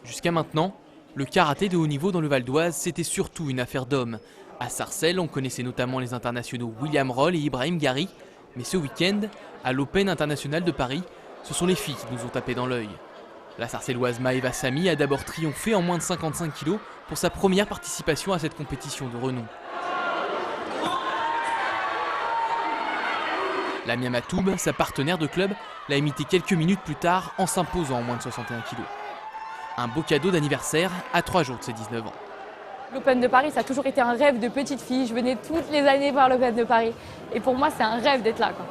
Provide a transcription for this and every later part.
Jusqu'à maintenant, le karaté de haut niveau dans le Val d'Oise, c'était surtout une affaire d'hommes. À Sarcelles, on connaissait notamment les internationaux William Roll et Ibrahim Gary. Mais ce week-end, à l'Open International de Paris, ce sont les filles qui nous ont tapé dans l'œil. La Sarcelloise Maëva Samy a d'abord triomphé en moins de 55 kg pour sa première participation à cette compétition de renom. Lamia Matoub, sa partenaire de club, l'a imité quelques minutes plus tard en s'imposant en moins de 61 kg. Un beau cadeau d'anniversaire à 3 jours de ses 19 ans. L'Open de Paris, ça a toujours été un rêve de petite fille. Je venais toutes les années voir l'Open de Paris. Et pour moi, c'est un rêve d'être là, quoi.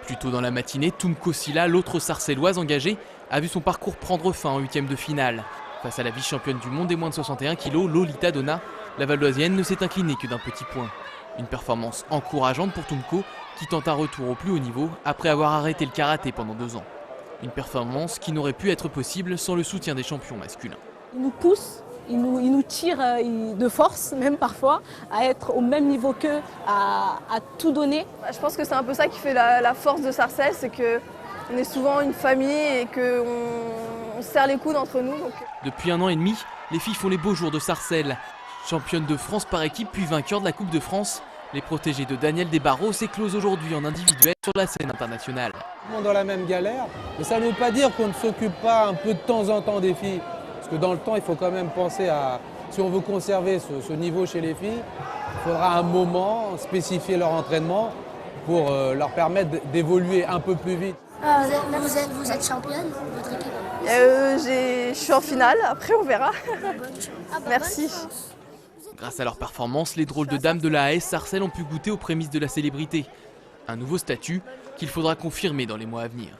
Plus tôt dans la matinée, Toumko Silla, l'autre Sarcelloise engagée, a vu son parcours prendre fin en huitième de finale. Face à la vice-championne du monde des moins de 61 kg, Lolita Donna, la Valdoisienne ne s'est inclinée que d'un petit point. Une performance encourageante pour Toumko, qui tente un retour au plus haut niveau après avoir arrêté le karaté pendant 2 ans. Une performance qui n'aurait pu être possible sans le soutien des champions masculins. Ils nous poussent, ils nous tirent de force, même parfois, à être au même niveau qu'eux, à tout donner. Je pense que c'est un peu ça qui fait la force de Sarcelles, c'est qu'on est souvent une famille et qu'on serre les coudes entre nous. Donc... Depuis 1 an et demi, les filles font les beaux jours de Sarcelles. Championnes de France par équipe puis vainqueurs de la Coupe de France, les protégés de Daniel Desbarreaux s'éclosent aujourd'hui en individuel sur la scène internationale. Tout le monde dans la même galère, mais ça ne veut pas dire qu'on ne s'occupe pas un peu de temps en temps des filles. Parce que dans le temps, il faut quand même penser à, si on veut conserver ce niveau chez les filles, il faudra à un moment spécifier leur entraînement pour leur permettre d'évoluer un peu plus vite. Vous êtes championne, votre équipe? Je suis en finale, après on verra. Merci. Grâce à leur performance, les drôles de dames de la AS Sarcelles ont pu goûter aux prémices de la célébrité. Un nouveau statut qu'il faudra confirmer dans les mois à venir.